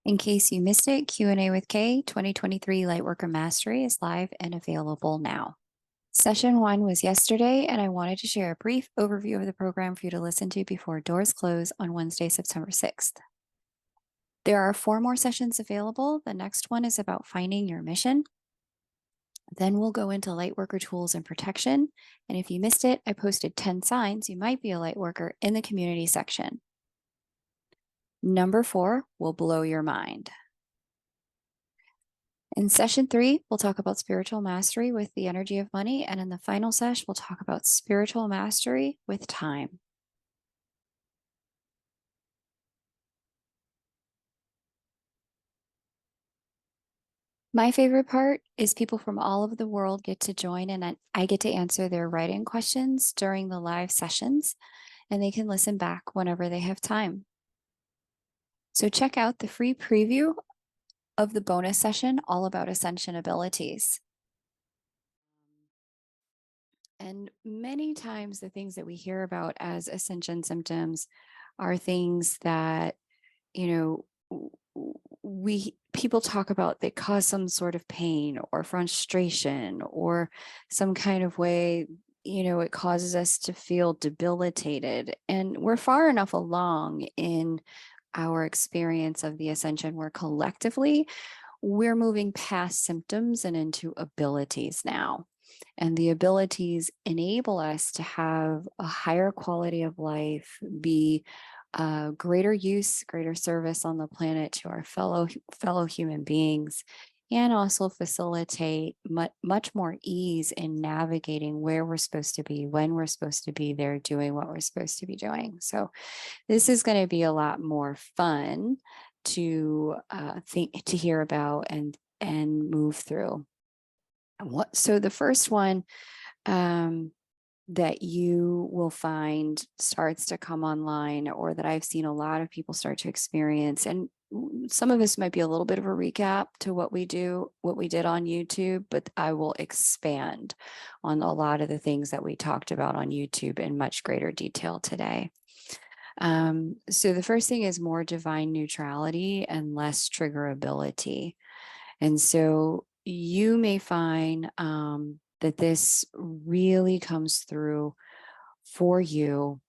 In case you missed it, Q&A with Kay 2023 Lightworker Mastery is live and available now. Session 1 was yesterday, and I wanted to share a brief overview of the program for you to listen to before doors close on Wednesday, September 6th. There are 4 more sessions available. The next one is about finding your mission. Then we'll go into Lightworker tools and protection. And if you missed it, I posted 10 signs you might be a Lightworker in the community section. Number 4 will blow your mind. In session 3, we'll talk about spiritual mastery with the energy of money. And in the final session, we'll talk about spiritual mastery with time. My favorite part is people from all over the world get to join, and I get to answer their write-in questions during the live sessions, and they can listen back whenever they have time. So check out the free preview of the bonus session all about Ascension Abilities. And many times the things that we hear about as ascension symptoms are things that, people talk about that cause some sort of pain or frustration or some kind of way, it causes us to feel debilitated. And we're far enough along in our experience of the ascension where collectively we're moving past symptoms and into abilities now. And the abilities enable us to have a higher quality of life, be greater use, greater service on the planet to our fellow human beings, and also facilitate much more ease in navigating where we're supposed to be, when we're supposed to be there, doing what we're supposed to be doing. So this is going to be a lot more fun to hear about and move through. So the first one that you will find starts to come online, or that I've seen a lot of people start to experience, and some of this might be a little bit of a recap to what we did on YouTube, but I will expand on a lot of the things that we talked about on YouTube in much greater detail today. So the first thing is more divine neutrality and less triggerability. And so you may find that this really comes through for you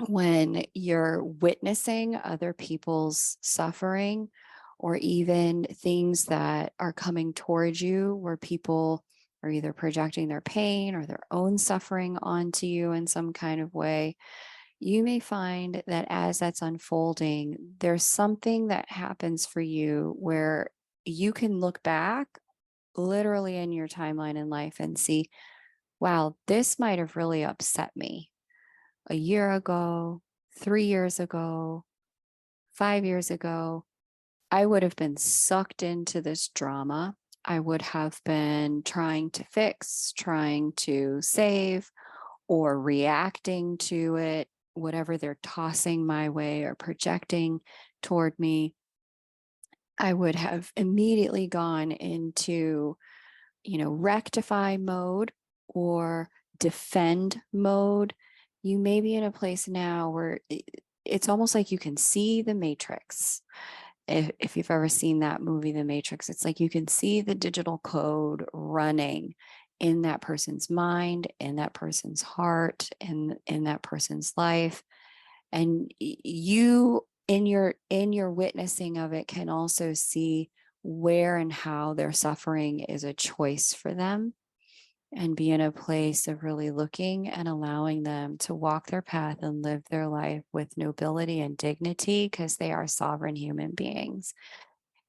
when you're witnessing other people's suffering, or even things that are coming towards you where people are either projecting their pain or their own suffering onto you in some kind of way. You may find that as that's unfolding, there's something that happens for you where you can look back literally in your timeline in life and see, wow, this might have really upset me a year ago, 3 years ago, 5 years ago. I would have been sucked into this drama. I would have been trying to fix, trying to save, or reacting to it, whatever they're tossing my way or projecting toward me. I would have immediately gone into, rectify mode or defend mode. You may be in a place now where it's almost like you can see the Matrix. If you've ever seen that movie, The Matrix, it's like you can see the digital code running in that person's mind, in that person's heart, in that person's life. And you, in your witnessing of it, can also see where and how their suffering is a choice for them, and be in a place of really looking and allowing them to walk their path and live their life with nobility and dignity, because they are sovereign human beings.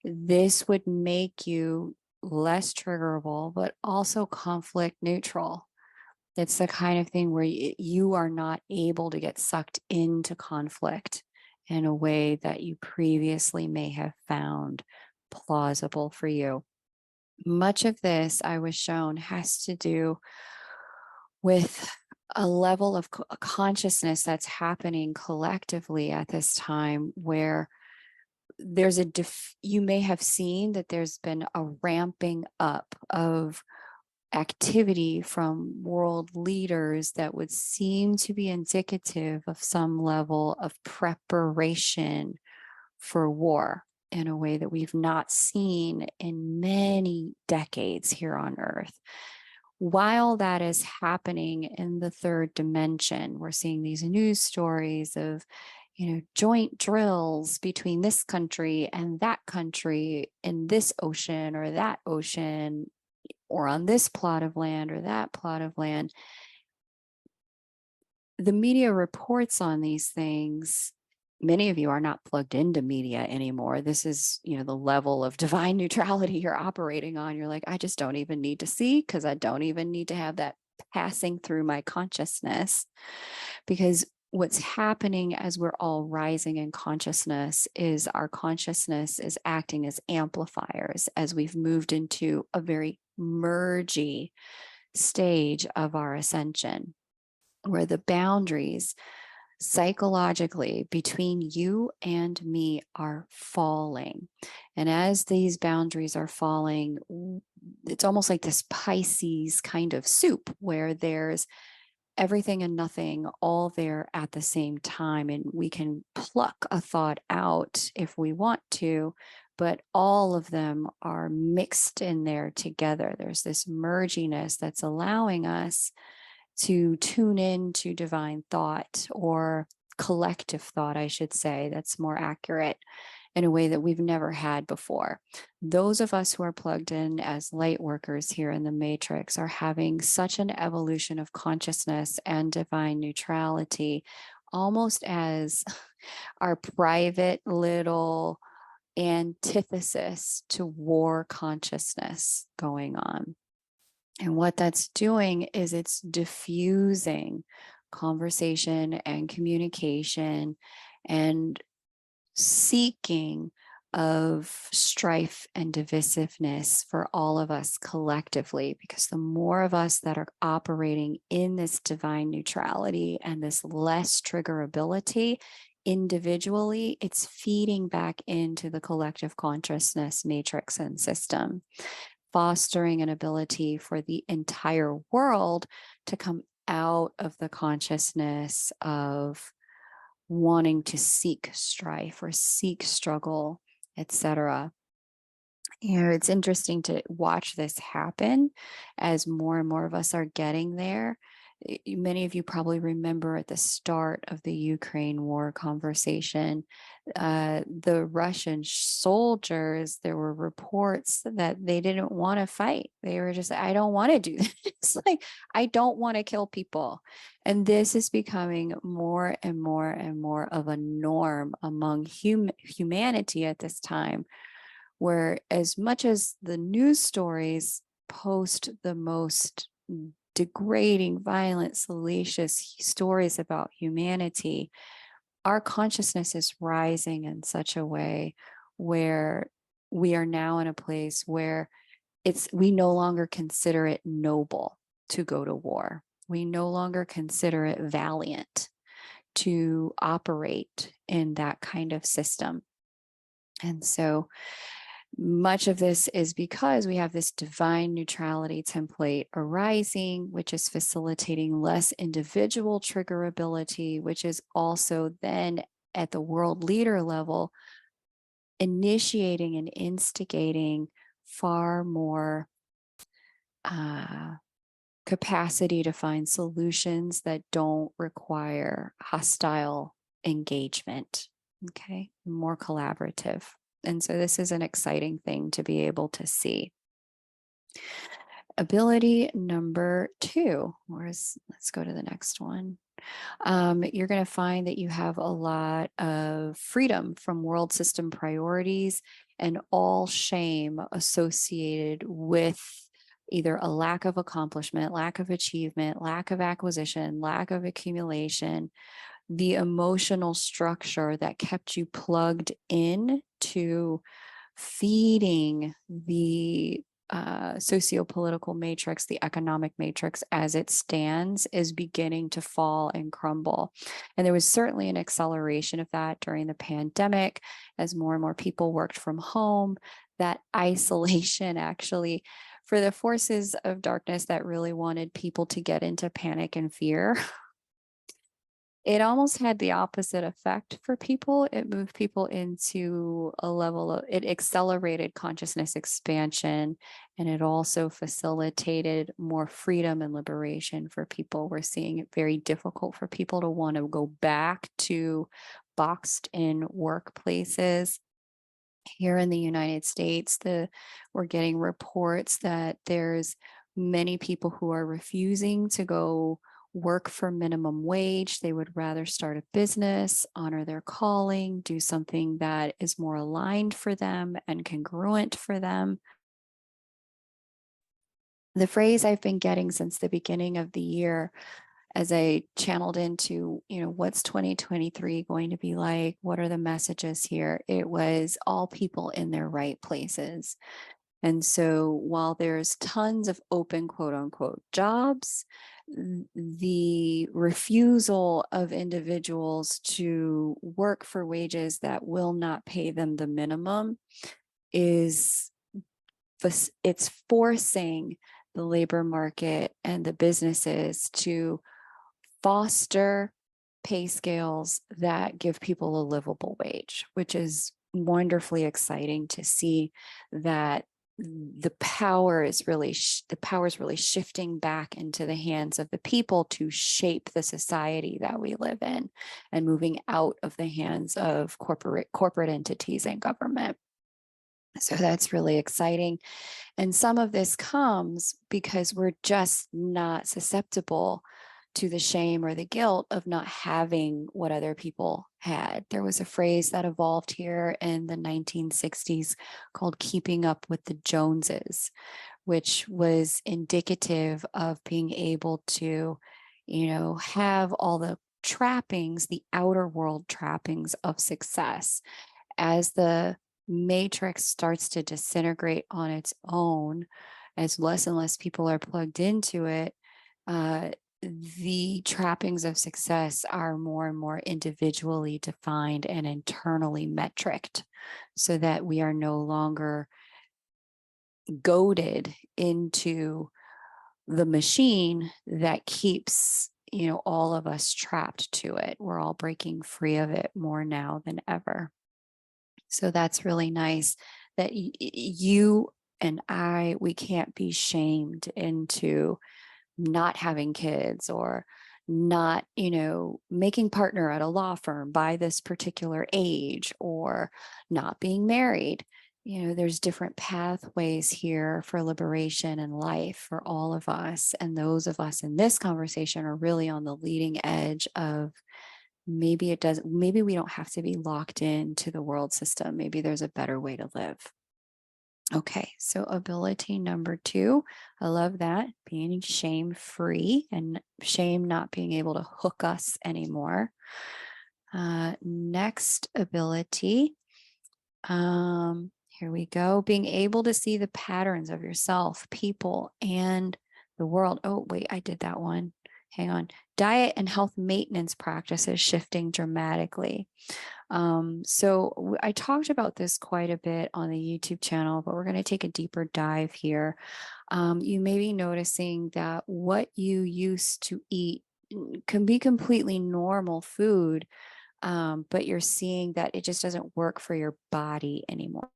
This would make you less triggerable, but also conflict neutral. It's the kind of thing where you are not able to get sucked into conflict in a way that you previously may have found plausible for you. Much of this, I was shown, has to do with a level of consciousness that's happening collectively at this time, where there's you may have seen that there's been a ramping up of activity from world leaders that would seem to be indicative of some level of preparation for war. in a way that we've not seen in many decades here on Earth. While that is happening in the third dimension, we're seeing these news stories of, joint drills between this country and that country in this ocean or that ocean, or on this plot of land or that plot of land. The media reports on these things. Many of you are not plugged into media anymore. This is, the level of divine neutrality you're operating on. You're like, I just don't even need to see, because I don't even need to have that passing through my consciousness. Because what's happening as we're all rising in consciousness is our consciousness is acting as amplifiers as we've moved into a very mergy stage of our ascension, where the boundaries psychologically between you and me are falling. And as these boundaries are falling, it's almost like this Pisces kind of soup where there's everything and nothing all there at the same time. And we can pluck a thought out if we want to, but all of them are mixed in there together. There's this merginess that's allowing us to tune in to divine thought, or collective thought, I should say, that's more accurate, in a way that we've never had before. Those of us who are plugged in as light workers here in the matrix are having such an evolution of consciousness and divine neutrality, almost as our private little antithesis to war consciousness going on. And what that's doing is it's diffusing conversation and communication and seeking of strife and divisiveness for all of us collectively, because the more of us that are operating in this divine neutrality and this less triggerability individually, it's feeding back into the collective consciousness matrix and system, fostering an ability for the entire world to come out of the consciousness of wanting to seek strife or seek struggle, etc. It's interesting to watch this happen as more and more of us are getting there. Many of you probably remember at the start of the Ukraine war conversation, the Russian soldiers, there were reports that they didn't want to fight. They were just, I don't want to do this. Like, I don't want to kill people. And this is becoming more and more and more of a norm among humanity at this time, where as much as the news stories post the most degrading, violent, salacious stories about humanity, our consciousness is rising in such a way where we are now in a place where we no longer consider it noble to go to war. We no longer consider it valiant to operate in that kind of system. And so much of this is because we have this divine neutrality template arising, which is facilitating less individual triggerability, which is also then at the world leader level, initiating and instigating far more capacity to find solutions that don't require hostile engagement, okay? More collaborative. And so this is an exciting thing to be able to see. Ability number 2, let's go to the next one. You're going to find that you have a lot of freedom from world system priorities and all shame associated with either a lack of accomplishment, lack of achievement, lack of acquisition, lack of accumulation, the emotional structure that kept you plugged in to feeding the socio-political matrix, the economic matrix as it stands, is beginning to fall and crumble. And there was certainly an acceleration of that during the pandemic as more and more people worked from home. That isolation actually, for the forces of darkness that really wanted people to get into panic and fear, It almost had the opposite effect for people. It moved people into a level of, it accelerated consciousness expansion, and it also facilitated more freedom and liberation for people. We're seeing it very difficult for people to want to go back to boxed in workplaces. Here in the United States, we're getting reports that there's many people who are refusing to go work for minimum wage. They would rather start a business, honor their calling, do something that is more aligned for them and congruent for them. The phrase I've been getting since the beginning of the year, as I channeled into, what's 2023 going to be like? What are the messages here? It was all people in their right places. And so while there's tons of open quote unquote jobs, the refusal of individuals to work for wages that will not pay them the minimum is, it's forcing the labor market and the businesses to foster pay scales that give people a livable wage, which is wonderfully exciting to see that the power is really shifting back into the hands of the people to shape the society that we live in, and moving out of the hands of corporate entities and government. So that's really exciting. And some of this comes because we're just not susceptible to the shame or the guilt of not having what other people had. There was a phrase that evolved here in the 1960s called keeping up with the Joneses, which was indicative of being able to, have all the trappings, the outer world trappings of success. As the matrix starts to disintegrate on its own, as less and less people are plugged into it, the trappings of success are more and more individually defined and internally metriced, so that we are no longer goaded into the machine that keeps, all of us trapped to it. We're all breaking free of it more now than ever. So that's really nice that you and we can't be shamed into not having kids, or not, making partner at a law firm by this particular age, or not being married. There's different pathways here for liberation and life for all of us. And those of us in this conversation are really on the leading edge of, maybe we don't have to be locked into the world system. Maybe there's a better way to live. Okay, so ability number 2, I love that, being shame free and shame not being able to hook us anymore. Next ability, here we go, being able to see the patterns of yourself, people, and the world. Oh, wait, I did that one. Hang on. Diet and health maintenance practices shifting dramatically. So I talked about this quite a bit on the YouTube channel, but we're going to take a deeper dive here. You may be noticing that what you used to eat can be completely normal food, but you're seeing that it just doesn't work for your body anymore.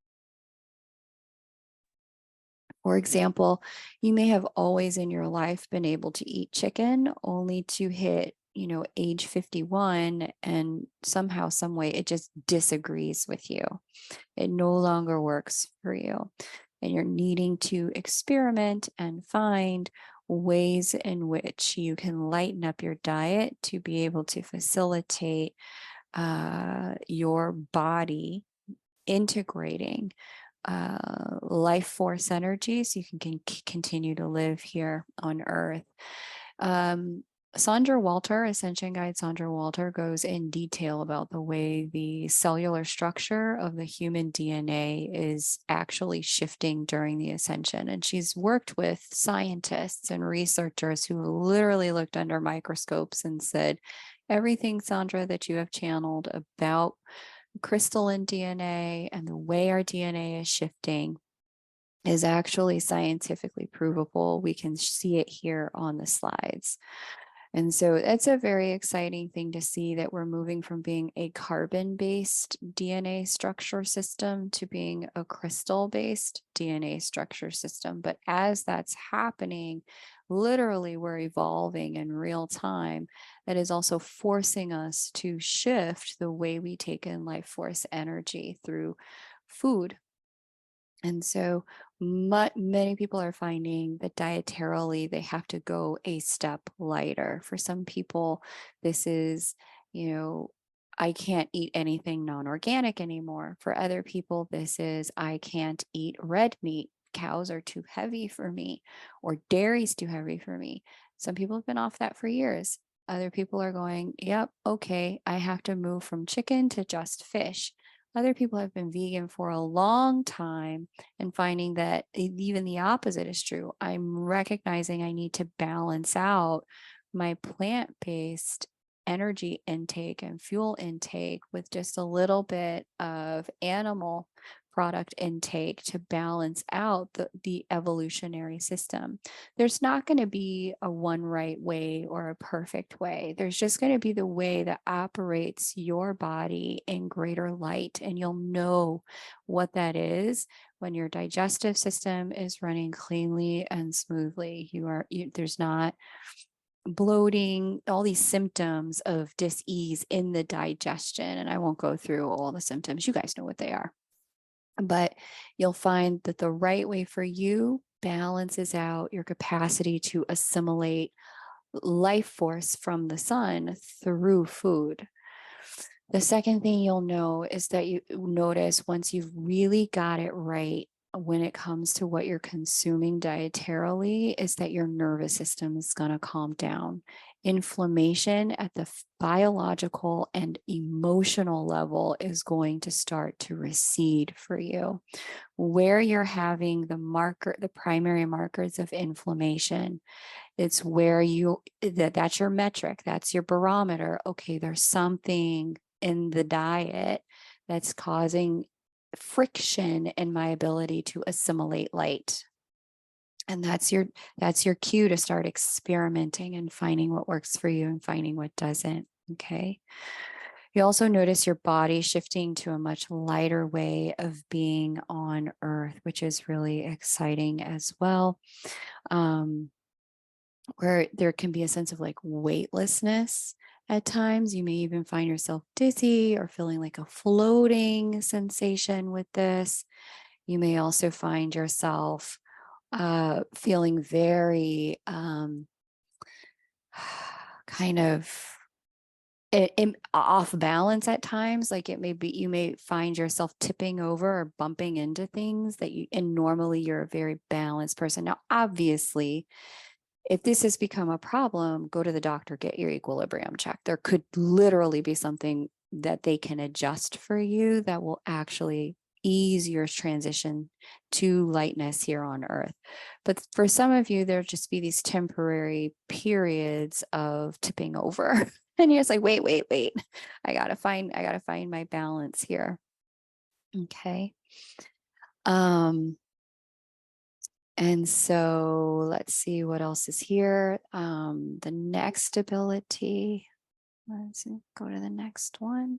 For example, you may have always in your life been able to eat chicken, only to hit, age 51, and somehow, some way, it just disagrees with you. It no longer works for you. And you're needing to experiment and find ways in which you can lighten up your diet to be able to facilitate your body integrating life force energy, so you can continue to live here on Earth. Sandra Walter, Ascension Guide Sandra Walter, goes in detail about the way the cellular structure of the human DNA is actually shifting during the ascension. And she's worked with scientists and researchers who literally looked under microscopes and said, everything, Sandra, that you have channeled about crystalline DNA and the way our DNA is shifting is actually scientifically provable. We can see it here on the slides. And so it's a very exciting thing to see that we're moving from being a carbon-based DNA structure system to being a crystal-based DNA structure system. But as that's happening, literally we're evolving in real time. That is also forcing us to shift the way we take in life force energy through food. And so many people are finding that dietarily they have to go a step lighter. For some people, this is, I can't eat anything non-organic anymore. For other people, this is, I can't eat red meat. Cows are too heavy for me, or dairy's too heavy for me. Some people have been off that for years. Other people are going, yep, okay, I have to move from chicken to just fish. Other people have been vegan for a long time and finding that even the opposite is true. I'm recognizing I need to balance out my plant-based energy intake and fuel intake with just a little bit of animal product intake to balance out the evolutionary system. There's not going to be a one right way or a perfect way. There's just going to be the way that operates your body in greater light. And you'll know what that is when your digestive system is running cleanly and smoothly. There's not bloating, all these symptoms of dis-ease in the digestion. And I won't go through all the symptoms. You guys know what they are. But you'll find that the right way for you balances out your capacity to assimilate life force from the sun through food. The second thing you'll know is that you notice once you've really got it right when it comes to what you're consuming dietarily is that your nervous system is going to calm down. Inflammation at the biological and emotional level is going to start to recede for you. Where you're having the primary markers of inflammation, it's where that's your metric, that's your barometer. Okay, there's something in the diet that's causing friction in my ability to assimilate light. And that's your cue to start experimenting and finding what works for you and finding what doesn't. Okay. You also notice your body shifting to a much lighter way of being on Earth, which is really exciting as well. Where there can be a sense of like weightlessness at times. You may even find yourself dizzy or feeling like a floating sensation with this. You may also find yourself feeling very kind of off balance at times. Like you may find yourself tipping over or bumping into things and normally you're a very balanced person. Now, obviously, if this has become a problem, go to the doctor, get your equilibrium checked. There could literally be something that they can adjust for you that will actually ease your transition to lightness here on Earth. But for some of you, there'll just be these temporary periods of tipping over. And you're just like, wait. I gotta find my balance here. Okay. And so let's see what else is here. The next ability, let's go to the next one.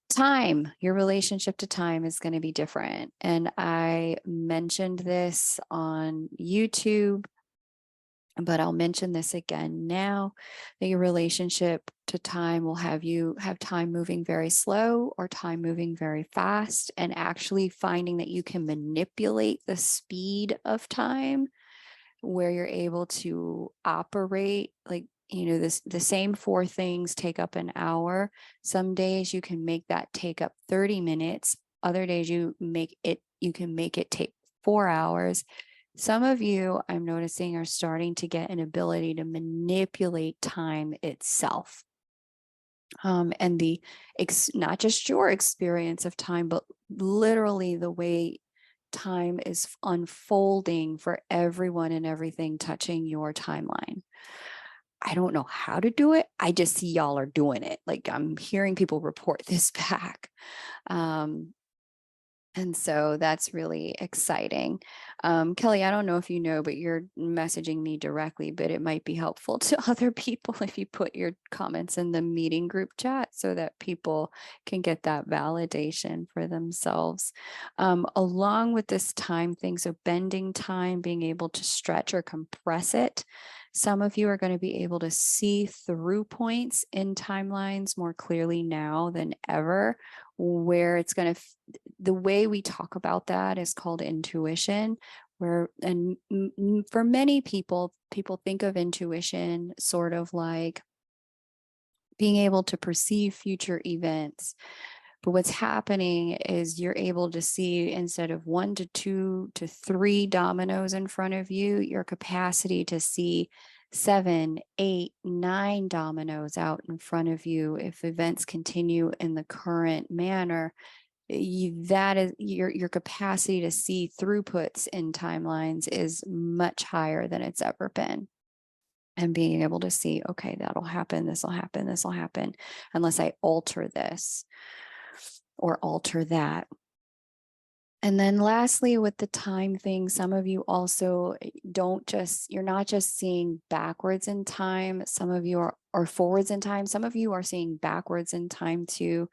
Time, your relationship to time is going to be different. And I mentioned this on YouTube, but I'll mention this again now, that your relationship to time will have time moving very slow or time moving very fast, and actually finding that you can manipulate the speed of time where you're able to operate like, the same 4 things take up an hour. Some days you can make that take up 30 minutes. Other days you can make it take 4 hours. Some of you, I'm noticing, are starting to get an ability to manipulate time itself. And not just your experience of time, but literally the way time is unfolding for everyone and everything touching your timeline. I don't know how to do it. I just see y'all are doing it. Like I'm hearing people report this back. And And so that's really exciting. Kelly, I don't know if you know, but you're messaging me directly, but it might be helpful to other people if you put your comments in the meeting group chat so that people can get that validation for themselves. Along with this time thing, so bending time, being able to stretch or compress it. Some of you are going to be able to see through points in timelines more clearly now than ever, where it's going to, the way we talk about that is called intuition, where, and for many people, people think of intuition sort of like being able to perceive future events. But what's happening is you're able to see, instead of 1 to 2 to 3 dominoes in front of you, your capacity to see 7, 8, 9 dominoes out in front of you. If events continue in the current manner, that is your capacity to see throughputs in timelines is much higher than it's ever been. And being able to see, okay, that'll happen, this will happen, this will happen, unless I alter this or alter that. And then lastly, with the time thing, some of you also you're not just seeing backwards in time. Some of you are forwards in time. Some of you are seeing backwards in time too.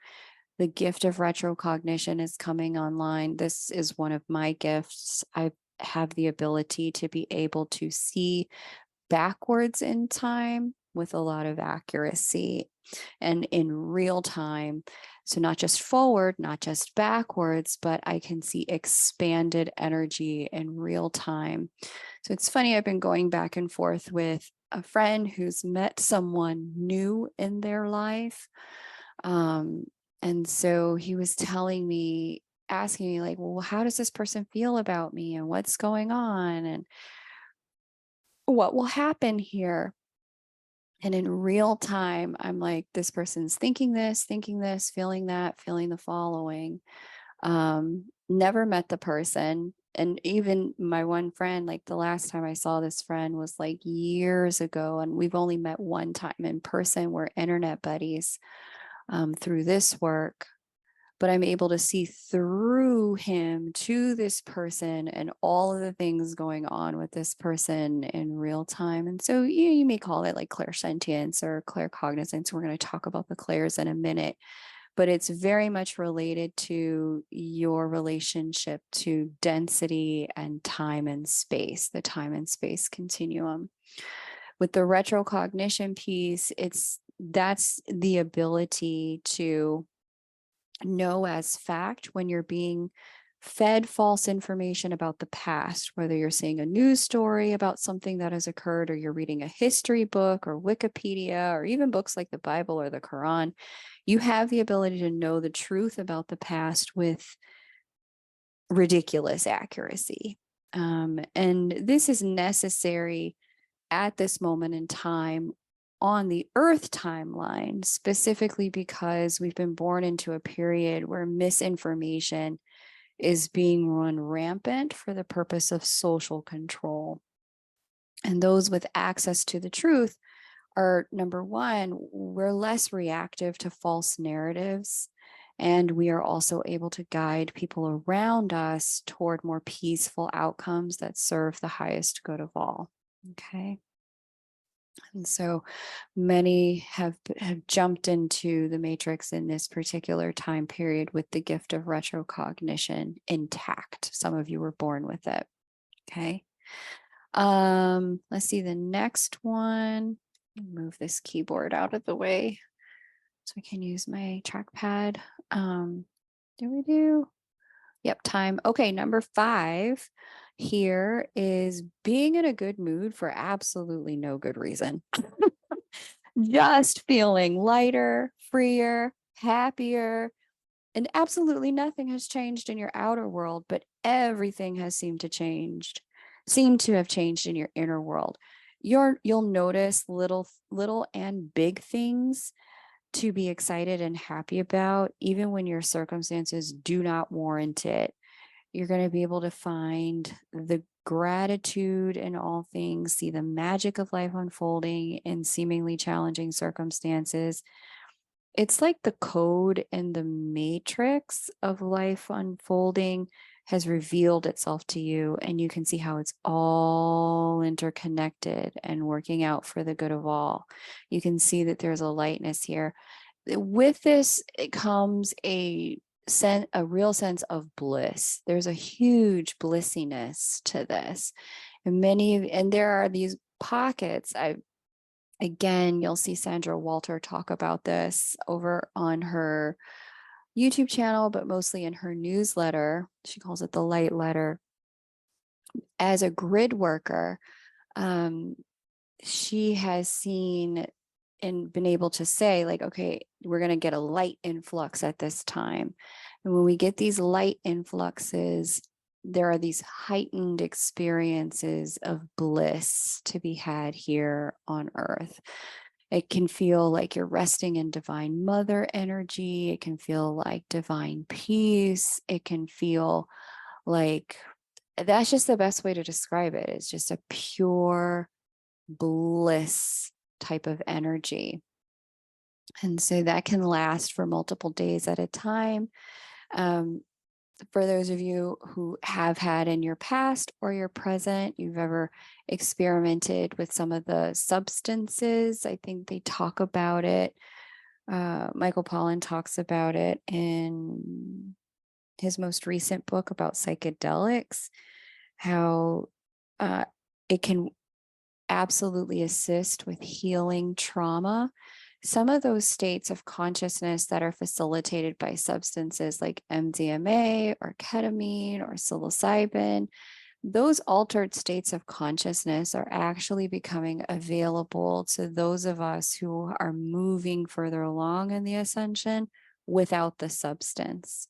The gift of retrocognition is coming online. This is one of my gifts. I have the ability to be able to see backwards in time with a lot of accuracy and in real time. So not just forward, not just backwards, but I can see expanded energy in real time. So it's funny, I've been going back and forth with a friend who's met someone new in their life. And so he was telling me, asking me like, well, how does this person feel about me and what's going on and what will happen here? And in real time, I'm like, this person's thinking this, feeling that, feeling the following. Never met the person. And even my one friend, like the last time I saw this friend was like years ago, and we've only met one time in person. We're internet buddies through this work. But I'm able to see through him to this person and all of the things going on with this person in real time. And so you may call it like clairsentience or claircognizance. We're going to talk about the clairs in a minute, but it's very much related to your relationship to density and time and space, the time and space continuum. With the retrocognition piece, that's the ability to know as fact when you're being fed false information about the past, whether you're seeing a news story about something that has occurred, or you're reading a history book or Wikipedia, or even books like the Bible or the Quran. You have the ability to know the truth about the past with ridiculous accuracy. And this is necessary at this moment in time on the Earth timeline, specifically because we've been born into a period where misinformation is being run rampant for the purpose of social control. And those with access to the truth are, number one, we're less reactive to false narratives. And we are also able to guide people around us toward more peaceful outcomes that serve the highest good of all. Okay. And so many have jumped into the matrix in this particular time period with the gift of retrocognition intact. Some of you were born with it. Okay. Let's see the next one. Move this keyboard out of the way so I can use my trackpad. Yep, time. Okay, number 5 here is being in a good mood for absolutely no good reason. Just feeling lighter, freer, happier, and absolutely nothing has changed in your outer world, but everything has seemed to have changed in your inner world. You'll notice little and big things to be excited and happy about, even when your circumstances do not warrant it. You're going to be able to find the gratitude in all things, see the magic of life unfolding in seemingly challenging circumstances. it's like the code in the matrix of life unfolding has revealed itself to you, and you can see how it's all interconnected and working out for the good of all. You can see that there's a lightness here. With this, it comes a real sense of bliss. There's a huge blissiness to this. And there are these pockets. Again, you'll see Sandra Walter talk about this over on her YouTube channel, but mostly in her newsletter. She calls it the Light Letter. As a grid worker, she has seen and been able to say, like, okay, we're going to get a light influx at this time. And when we get these light influxes, there are these heightened experiences of bliss to be had here on Earth. It can feel like you're resting in divine mother energy. It can feel like divine peace. It can feel like, that's just the best way to describe it. It's just a pure bliss type of energy. And so that can last for multiple days at a time. For those of you who have had in your past or your present, you've ever experimented with some of the substances, I think they talk about it. Michael Pollan talks about it in his most recent book about psychedelics, how it can absolutely assist with healing trauma. Some of those states of consciousness that are facilitated by substances like MDMA or ketamine or psilocybin, those altered states of consciousness are actually becoming available to those of us who are moving further along in the ascension without the substance.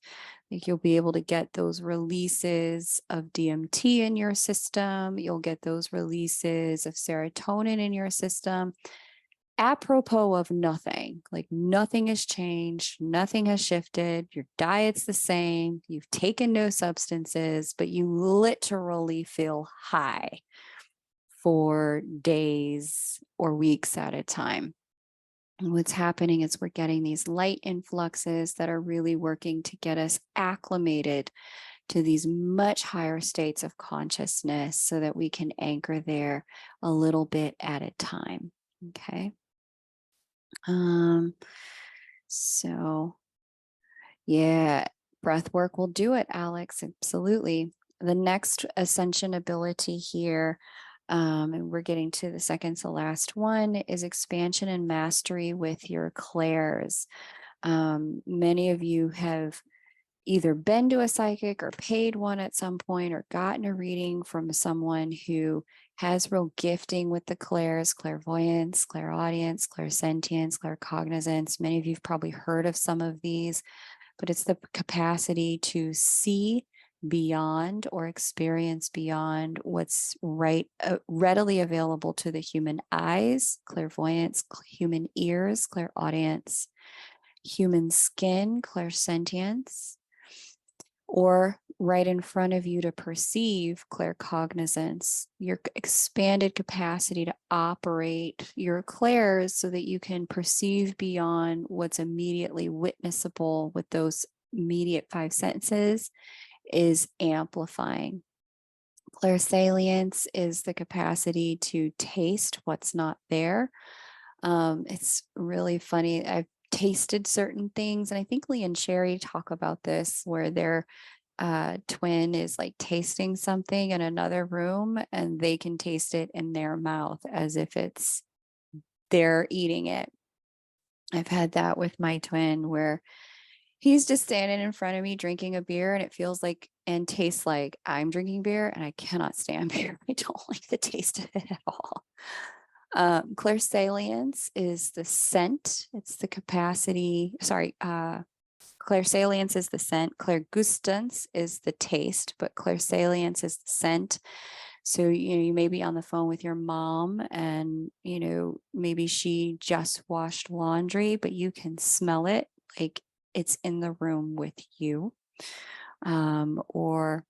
Like, you'll be able to get those releases of DMT in your system. You'll get those releases of serotonin in your system, apropos of nothing. Like, nothing has changed, nothing has shifted. Your diet's the same. You've taken no substances, but you literally feel high for days or weeks at a time. And what's happening is we're getting these light influxes that are really working to get us acclimated to these much higher states of consciousness so that we can anchor there a little bit at a time. Okay. So yeah, breath work will do it, Alex. Absolutely. The next ascension ability here, and we're getting to the second to last one, is expansion and mastery with your clairs. Many of you have either been to a psychic or paid one at some point or gotten a reading from someone who has real gifting with the clairs, clairvoyance, clairaudience, clairsentience, claircognizance. Many of you have probably heard of some of these, but it's the capacity to see beyond or experience beyond what's readily available to the human eyes, clairvoyance, human ears, clairaudience, human skin, clairsentience, or right in front of you to perceive, claircognizance, your expanded capacity to operate your clairs so that you can perceive beyond what's immediately witnessable with those immediate five senses is amplifying. Clairsalience is the capacity to taste what's not there. It's really funny. I've tasted certain things, and I think Lee and Sherry talk about this, where their twin is like tasting something in another room and they can taste it in their mouth as if it's they're eating it. I've had that with my twin where he's just standing in front of me drinking a beer and it feels like and tastes like I'm drinking beer, and I cannot stand beer. I don't like the taste of it at all. Clairsalience is the scent. It's the capacity, clairsalience is the scent. Clairgustance is the taste, but clairsalience is the scent. So, you may be on the phone with your mom and, maybe she just washed laundry, but you can smell it like it's in the room with you. Or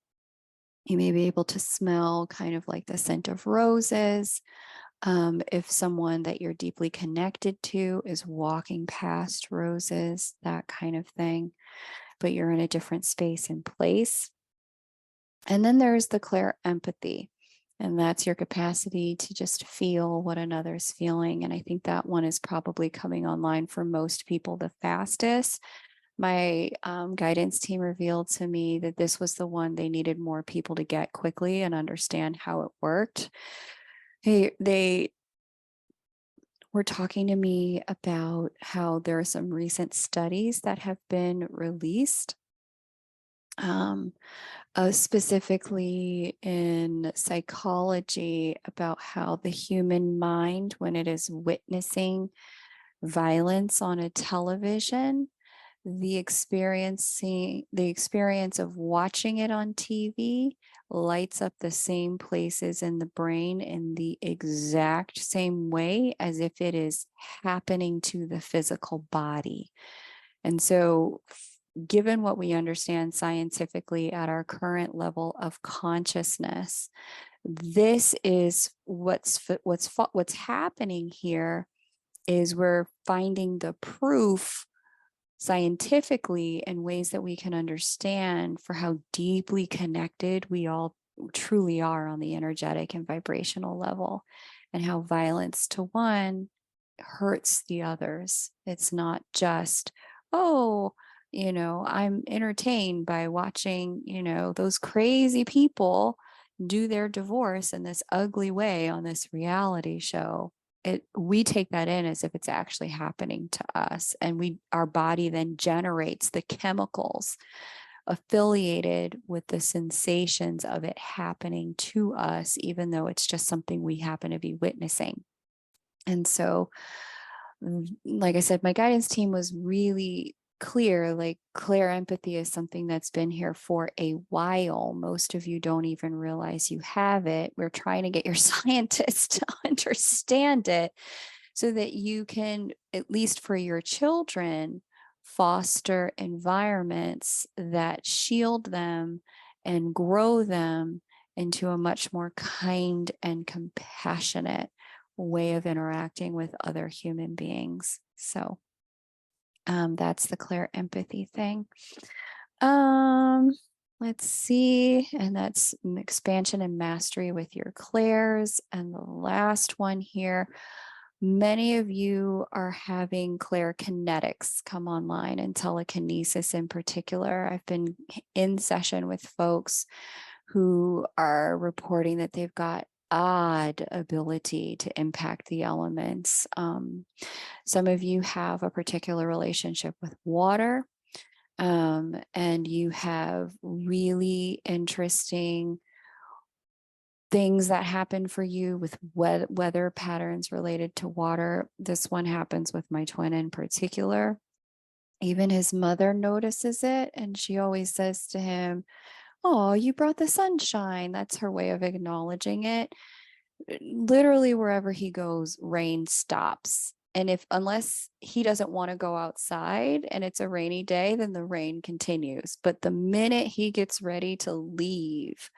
you may be able to smell kind of like the scent of roses. If someone that you're deeply connected to is walking past roses, that kind of thing, but you're in a different space and place. And then there's the clear empathy, and that's your capacity to just feel what another's feeling. And I think that one is probably coming online for most people the fastest. My guidance team revealed to me that this was the one they needed more people to get quickly and understand how it worked. They were talking to me about how there are some recent studies that have been released, specifically in psychology, about how the human mind, when it is witnessing violence on a television, the experience of watching it on TV lights up the same places in the brain in the exact same way as if it is happening to the physical body. And so, given what we understand scientifically at our current level of consciousness, this is what's happening here is we're finding the proof scientifically in ways that we can understand for how deeply connected we all truly are on the energetic and vibrational level, and how violence to one hurts the others. It's not just, oh, I'm entertained by watching, those crazy people do their divorce in this ugly way on this reality show. We take that in as if it's actually happening to us, and our body then generates the chemicals affiliated with the sensations of it happening to us, even though it's just something we happen to be witnessing. And so, like I said, my guidance team was really clear. Like, clear empathy is something that's been here for a while. Most of you don't even realize you have it. We're trying to get your scientists to understand it so that you can, at least for your children, foster environments that shield them and grow them into a much more kind and compassionate way of interacting with other human beings. So that's the clear empathy thing. Let's see. And that's expansion and mastery with your clairs. And the last one here, many of you are having clairkinetics come online, and telekinesis in particular. I've been in session with folks who are reporting that they've got odd ability to impact the elements. Some of you have a particular relationship with water, and you have really interesting things that happen for you with weather patterns related to water. This one happens with my twin in particular. Even his mother notices it, and she always says to him, "Oh, you brought the sunshine." That's her way of acknowledging it. Literally, wherever he goes, rain stops. And unless he doesn't want to go outside and it's a rainy day, then the rain continues. But the minute he gets ready to leave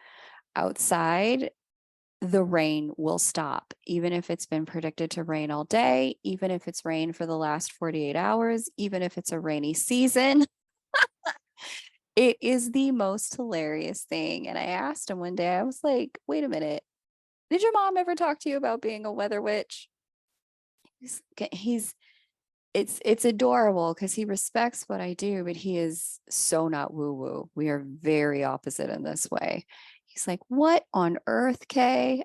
outside, the rain will stop, even if it's been predicted to rain all day, even if it's rained for the last 48 hours, even if it's a rainy season. It is the most hilarious thing. And I asked him one day, I was like, wait a minute, did your mom ever talk to you about being a weather witch? It's adorable because he respects what I do, but he is so not woo-woo. We are very opposite in this way. He's like, what on earth, Kay?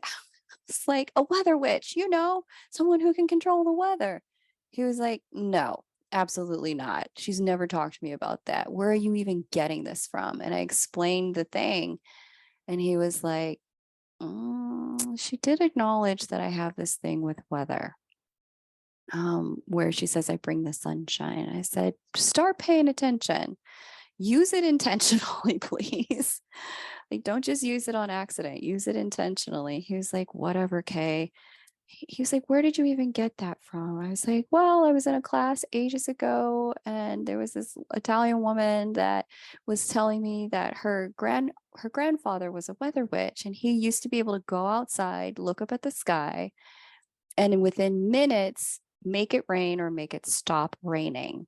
It's like, a weather witch, someone who can control the weather. He was like, no, absolutely not. She's never talked to me about that. Where are you even getting this from? And I explained the thing, and he was like, she did acknowledge that I have this thing with weather, where she says I bring the sunshine. I said, start paying attention. Use it intentionally, please. Like, don't just use it on accident. Use it intentionally. He was like, whatever, Kay. He was like, where did you even get that from? I was like, well, I was in a class ages ago, and there was this Italian woman that was telling me that her grandfather was a weather witch, and he used to be able to go outside, look up at the sky, And within minutes, make it rain or make it stop raining.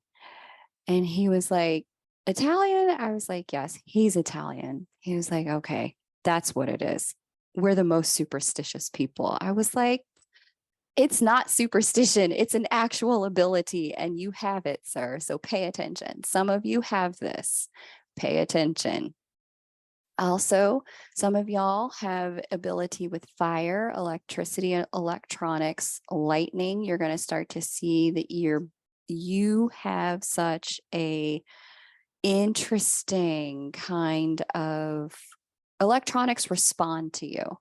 And he was like, Italian? I was like, yes, he's Italian. He was like, okay, that's what it is. We're the most superstitious people. I was like, it's not superstition, it's an actual ability, and you have it, sir. So pay attention. Some of you have this. Pay attention. Also, some of y'all have ability with fire, electricity, and electronics, lightning. You're going to start to see that you have such a interesting kind of electronics respond to you.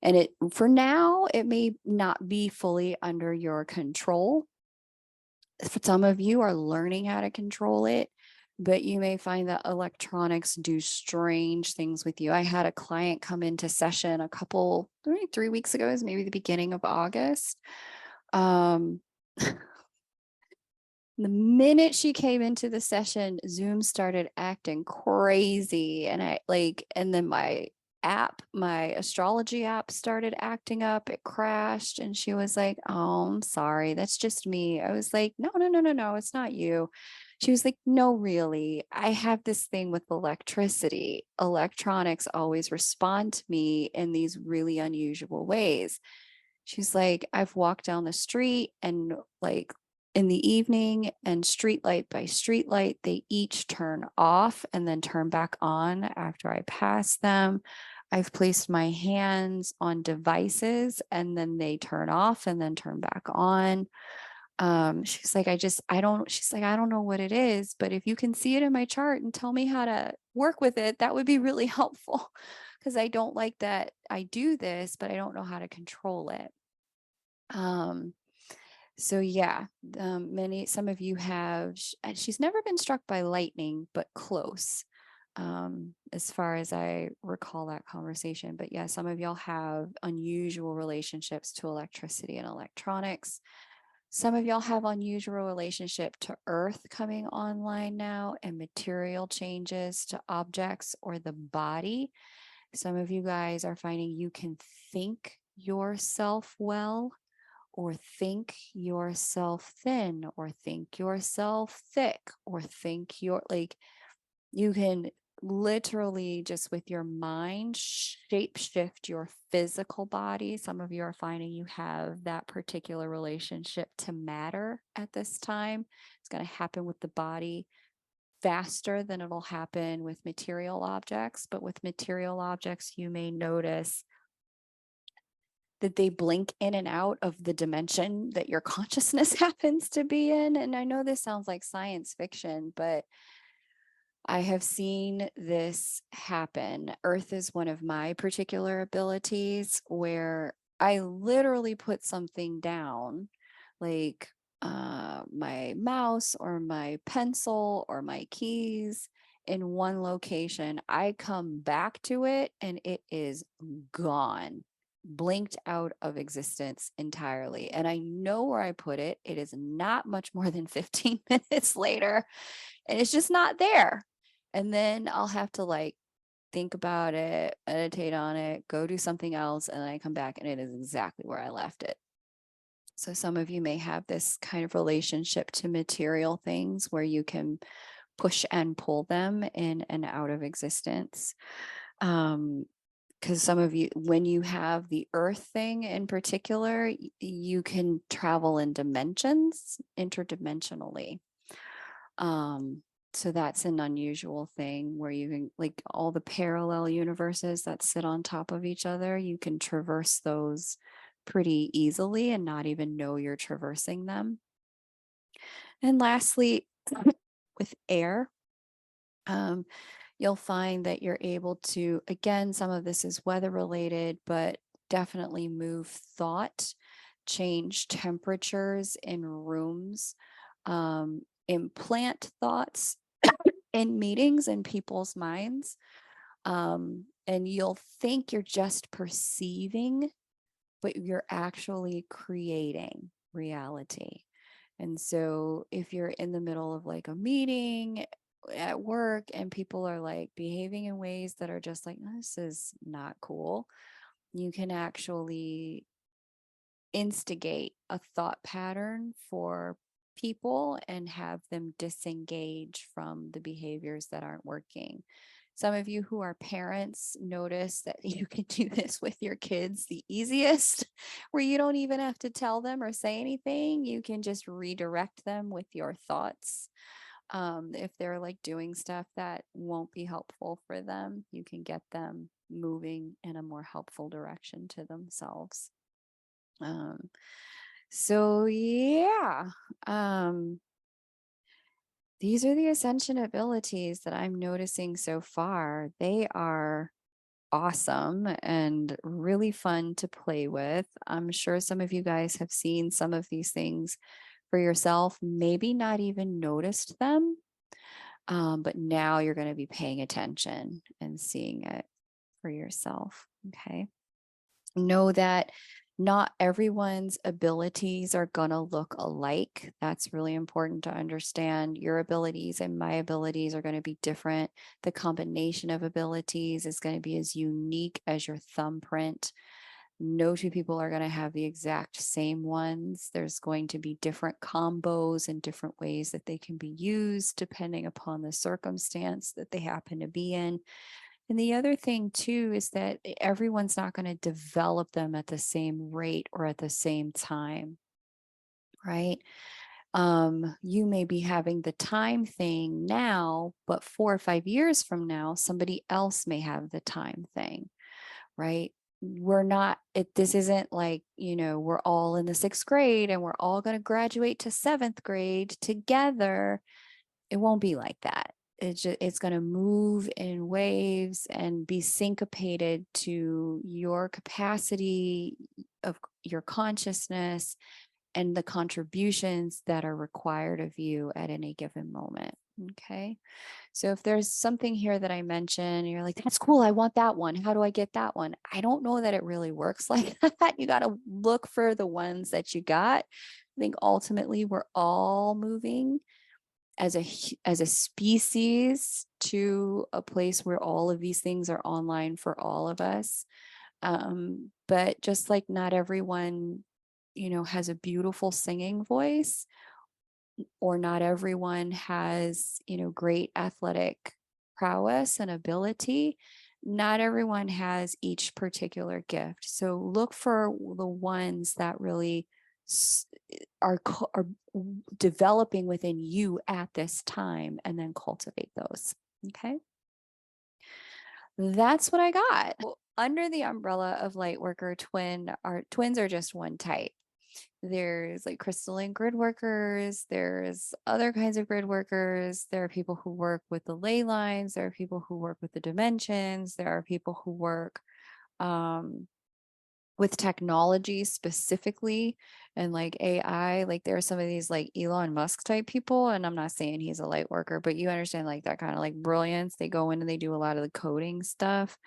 And it, for now, it may not be fully under your control. Some of you are learning how to control it, but you may find that electronics do strange things with you. I had a client come into session a couple, 3 weeks ago, is maybe the beginning of August. The minute she came into the session, Zoom started acting crazy. And then my astrology app started acting up. It crashed. And she was like, oh, I'm sorry. That's just me. I was like, no, no, no, no, no. It's not you. She was like, no, really. I have this thing with electricity. Electronics always respond to me in these really unusual ways. She's like, I've walked down the street and like in the evening and street light by street light, they each turn off and then turn back on after I pass them. I've placed my hands on devices and then they turn off and then turn back on. She's like, she's like, I don't know what it is, but if you can see it in my chart and tell me how to work with it, that would be really helpful. Because I don't like that I do this, but I don't know how to control it. So yeah, some of you have, she's never been struck by lightning, but close, as far as I recall that conversation. But yeah, some of y'all have unusual relationships to electricity and electronics. Some of y'all have unusual relationship to earth coming online now and material changes to objects or the body. Some of you guys are finding you can think yourself well, or think yourself thin, or think yourself thick, or think you're like, you can literally just with your mind shape shift your physical body. Some of you are finding you have that particular relationship to matter at this time. It's going to happen with the body faster than it'll happen with material objects. But with material objects, you may notice that they blink in and out of the dimension that your consciousness happens to be in. And I know this sounds like science fiction, but I have seen this happen. Earth is one of my particular abilities where I literally put something down, like my mouse or my pencil or my keys in one location. I come back to it and it is gone, blinked out of existence entirely. And I know where I put it. It is not much more than 15 minutes later, and it's just not there. And then I'll have to like think about it, meditate on it, go do something else, and then I come back and it is exactly where I left it. So some of you may have this kind of relationship to material things where you can push and pull them in and out of existence. Because some of you, when you have the earth thing in particular, you can travel in dimensions interdimensionally. So that's an unusual thing where you can, like all the parallel universes that sit on top of each other, you can traverse those pretty easily and not even know you're traversing them. And lastly, with air, you'll find that you're able to, again, some of this is weather related, but definitely move thought, change temperatures in rooms, implant thoughts in meetings in people's minds. And you'll think you're just perceiving, but you're actually creating reality. And so if you're in the middle of like a meeting at work and people are like behaving in ways that are just like, this is not cool, you can actually instigate a thought pattern for people and have them disengage from the behaviors that aren't working. Some of you who are parents notice that you can do this with your kids the easiest, where you don't even have to tell them or say anything. You can just redirect them with your thoughts. If they're like doing stuff that won't be helpful for them, you can get them moving in a more helpful direction to themselves. So yeah, these are the Ascension abilities that I'm noticing so far. They are awesome and really fun to play with. I'm sure some of you guys have seen some of these things for yourself, maybe not even noticed them, but now you're going to be paying attention and seeing it for yourself. Okay. Know that not everyone's abilities are going to look alike. That's really important to understand. Your abilities and my abilities are going to be different. The combination of abilities is going to be as unique as your thumbprint. No two people are going to have the exact same ones. There's going to be different combos and different ways that they can be used depending upon the circumstance that they happen to be in. And the other thing too is that everyone's not going to develop them at the same rate or at the same time, right? You may be having the time thing now, but 4 or 5 years from now, somebody else may have the time thing, right? We're not, this isn't like, we're all in the 6th grade and we're all going to graduate to 7th grade together. It won't be like that. It's going to move in waves and be syncopated to your capacity of your consciousness and the contributions that are required of you at any given moment. Okay. So if there's something here that I mentioned, you're like, that's cool, I want that one. How do I get that one? I don't know that it really works like that. You got to look for the ones that you got. I think ultimately we're all moving as a species to a place where all of these things are online for all of us. But just like not everyone, has a beautiful singing voice, or not everyone has, great athletic prowess and ability. Not everyone has each particular gift. So look for the ones that really are developing within you at this time, and then cultivate those. Okay. That's what I got. Under the umbrella of Lightworker, twins are just one type. There's like crystalline grid workers. There's other kinds of grid workers. There are people who work with the ley lines. There are people who work with the dimensions. There are people who work with technology specifically, and like AI. Like there are some of these like Elon Musk type people, and I'm not saying he's a light worker, but you understand like that kind of like brilliance. They go in and they do a lot of the coding stuff.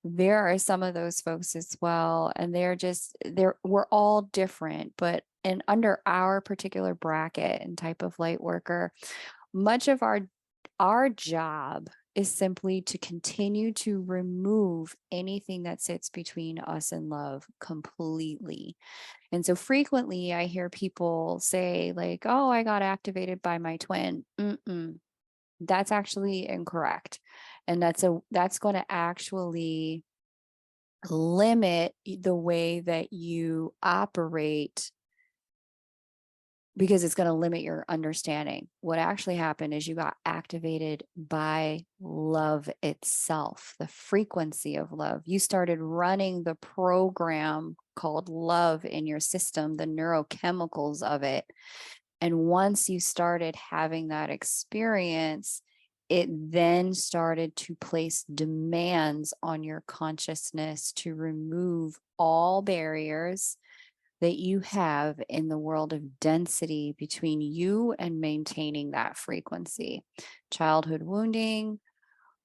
There are some of those folks as well, and we're all different, but and under our particular bracket and type of light worker, much of our job is simply to continue to remove anything that sits between us and love completely. And so frequently I hear people say like, oh, I got activated by my twin. That's actually incorrect. And that's going to actually limit the way that you operate, because it's going to limit your understanding. What actually happened is you got activated by love itself, the frequency of love. You started running the program called love in your system, the neurochemicals of it. And once you started having that experience, it then started to place demands on your consciousness to remove all barriers that you have in the world of density between you and maintaining that frequency. Childhood wounding,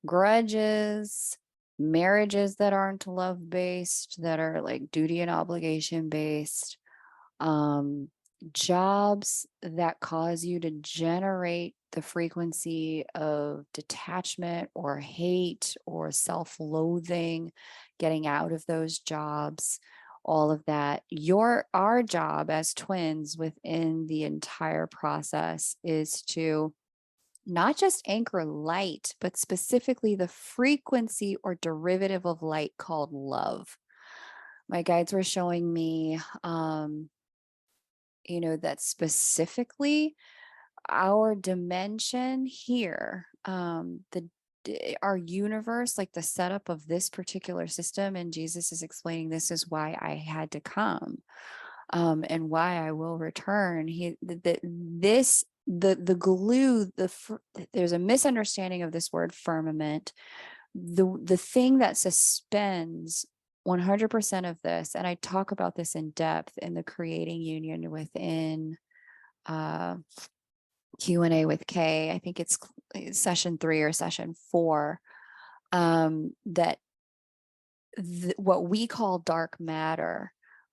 grudges, marriages that aren't love based, that are like duty and obligation based, jobs that cause you to generate the frequency of detachment or hate or self-loathing, getting out of those jobs, all of that. Our job as twins within the entire process is to not just anchor light, but specifically the frequency or derivative of light called love. My guides were showing me, that specifically our dimension here, our universe, like the setup of this particular system, and Jesus is explaining this is why I had to come, and why I will return. The glue, there's a misunderstanding of this word firmament. The thing that suspends 100% of this, and I talk about this in depth in the Creating Union within Q&A with Kay. I think it's session 3 or session 4, that what we call dark matter,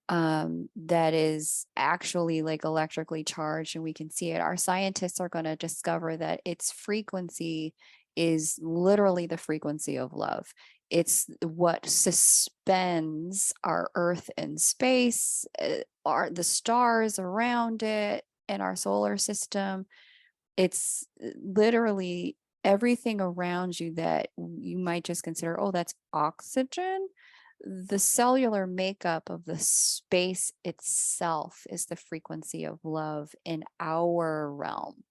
that is actually like electrically charged, and we can see it. Our scientists are going to discover that its frequency is literally the frequency of love. It's what suspends our Earth in space, are the stars around it, and our solar system. It's literally everything around you that you might just consider, oh, that's oxygen. The cellular makeup of the space itself is the frequency of love in our realm.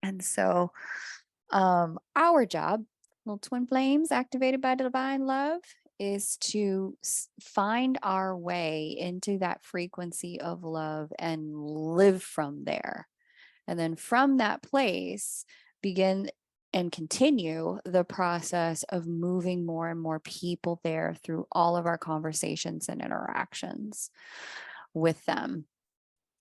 And so our job, little twin flames activated by divine love, is to find our way into that frequency of love and live from there. And then from that place, begin and continue the process of moving more and more people there through all of our conversations and interactions with them.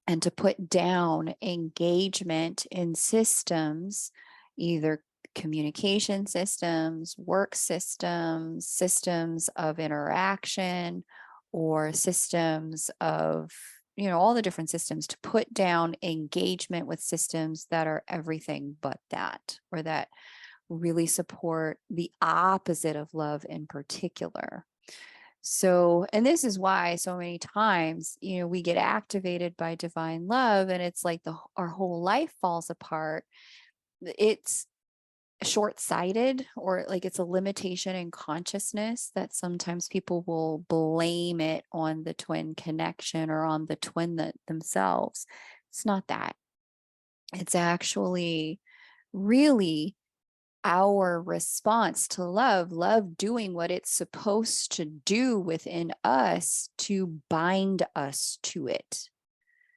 And to put down engagement in systems, either communication systems, work systems, systems of interaction, or systems of, all the different systems, to put down engagement with systems that are everything but that, or that really support the opposite of love in particular. So, and this is why so many times, we get activated by divine love, and it's like our whole life falls apart. It's short-sighted, or like it's a limitation in consciousness that sometimes people will blame it on the twin connection or on the twin themselves. It's not that. It's actually really our response to love doing what it's supposed to do within us to bind us to it,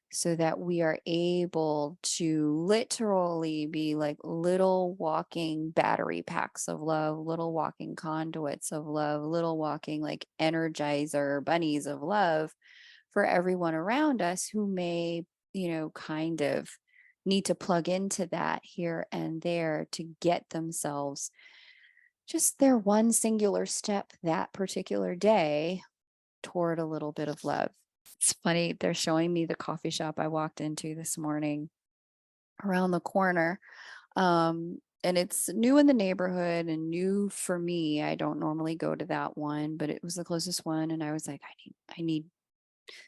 so that we are able to literally be like little walking battery packs of love, little walking conduits of love, little walking like energizer bunnies of love for everyone around us who may, kind of need to plug into that here and there to get themselves just their one singular step that particular day toward a little bit of love. It's funny, they're showing me the coffee shop I walked into this morning around the corner. And it's new in the neighborhood and new for me. I don't normally go to that one, but it was the closest one. And I was like, I need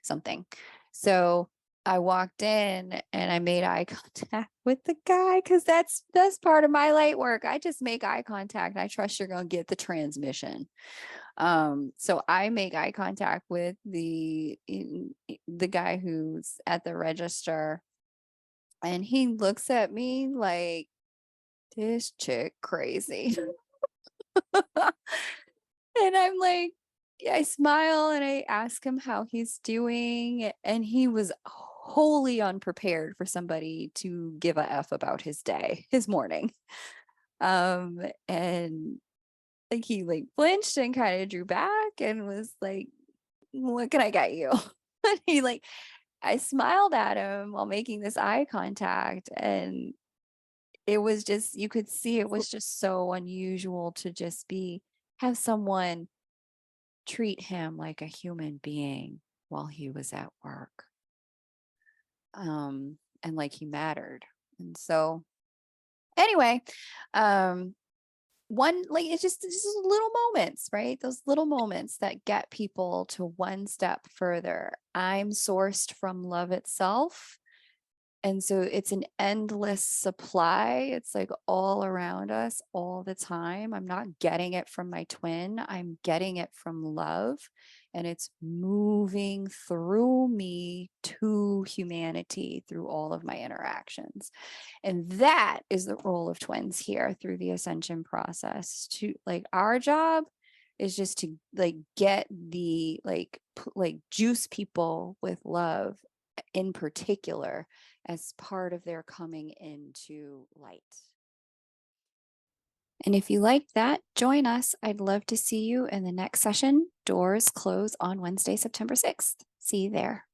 something. So I walked in and I made eye contact with the guy, because that's part of my light work. I just make eye contact. I trust you're going to get the transmission. So I make eye contact with the guy who's at the register, and he looks at me like, this chick crazy. And I'm like, I smile and I ask him how he's doing, and he was wholly unprepared for somebody to give a F about his day, his morning. And like he like flinched and kind of drew back and was like, what can I get you? And he like, I smiled at him while making this eye contact, and it was just, you could see it was just so unusual to just have someone treat him like a human being while he was at work. And like he mattered. And so anyway, one, like it's just little moments, right? Those little moments that get people to one step further. I'm sourced from love itself. And so it's an endless supply. It's like all around us all the time. I'm not getting it from my twin. I'm getting it from love. And it's moving through me to humanity through all of my interactions. And that is the role of twins here through the ascension process. To like our job is just to like get the like juice people with love in particular as part of their coming into light. And if you like that, join us. I'd love to see you in the next session. Doors close on Wednesday, September 6th. See you there.